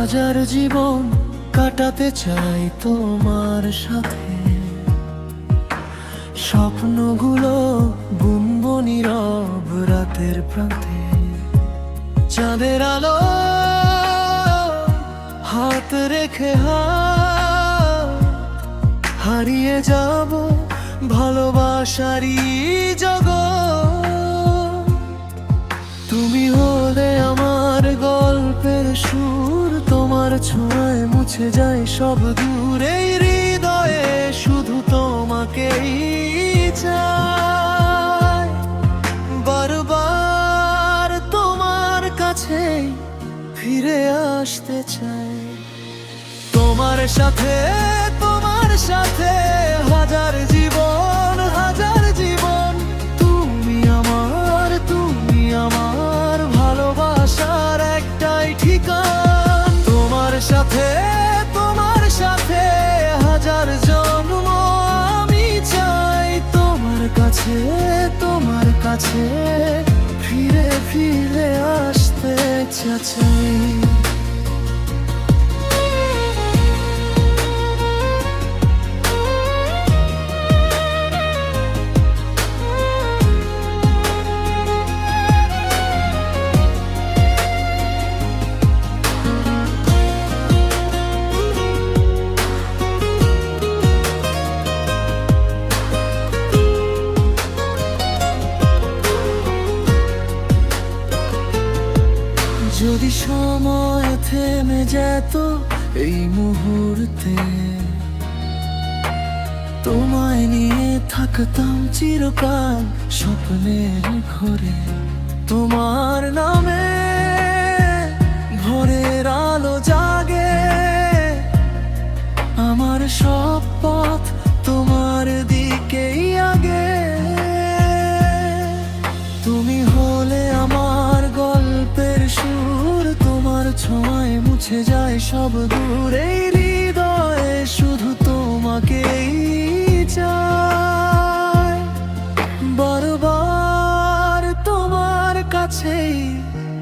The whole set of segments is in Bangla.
হাজার জীবন কাটাতে চাই তোমার সাথে, স্বপ্নগুলো বুনবো নীরব রাতের প্রান্তে। চাঁদের আলো হাত রেখে হারিয়ে যাব ভালোবাসারই জগৎ। তুমি হলে আমার গল্পের সুর, তোমার ছোঁয়ায় মুছে যায় সব দূর। এই হৃদয়ে শুধু তোমাকেই চাই, বারবার তোমার কাছে ফিরে আসতে চাই। তোমার সাথে হাজার জীবন, হাজার জীবন। তুমি আমার ভালোবাসার একটাই ঠিকানা। তোমার সাথে হাজার জন্ম আমি চাই। তোমার কাছে ফিরে ফিরে আসতে চাই। যদি সময় থেমে যেত এই মুহূর্তে, তোমায় নিয়ে থাকতাম চিরকাল স্বপ্নের ঘরে। তোমার নামে ভোরের আলো জাগে, আমার সব পথ তোমার দিকেই আগে। তুমি হলে আমার গল্পের সুর, তোমার ছোঁয়ায় মুছে যায় সব দূর। এই হৃদয়ে শুধু তোমাকেই চাই, বারবার তোমার কাছেই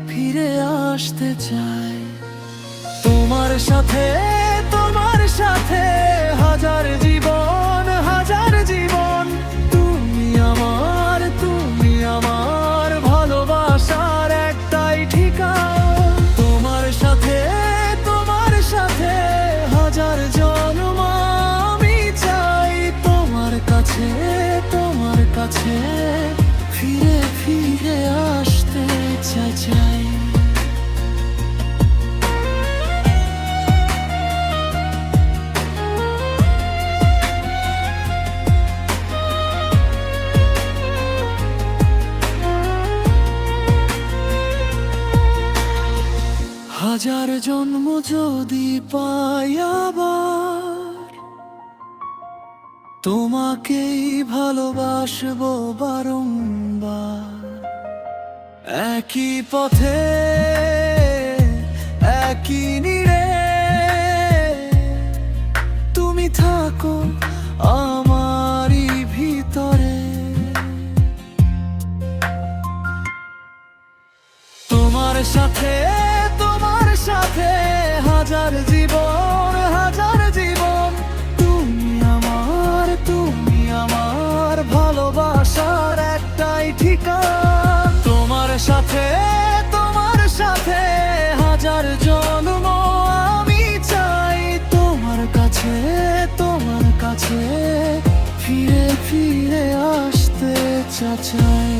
ফিরে আসতে চাই। তোমার সাথে হাজার জীবন, হাজার জীবন। তুমি আমার ভালোবাসার একটাই ঠিকানা। তোমার সাথে হাজার জন্ম আমি চাই। তোমার কাছে ফিরে ফিরে আসতে চাই। হাজার জন্ম যদি পাই আবার, তোমাকেই ভালোবাসবো বারংবার। একই পথে একই নীড়ে তুমি থাকো আমারই ভিতরে। তোমার সাথে হাজার জীবন, হাজার জীবন। তুমি আমার ভালোবাসার একটাই ঠিকানা। তোমার সাথে হাজার জন্ম আমি চাই। তোমার কাছে ফিরে ফিরে আসতে চাই।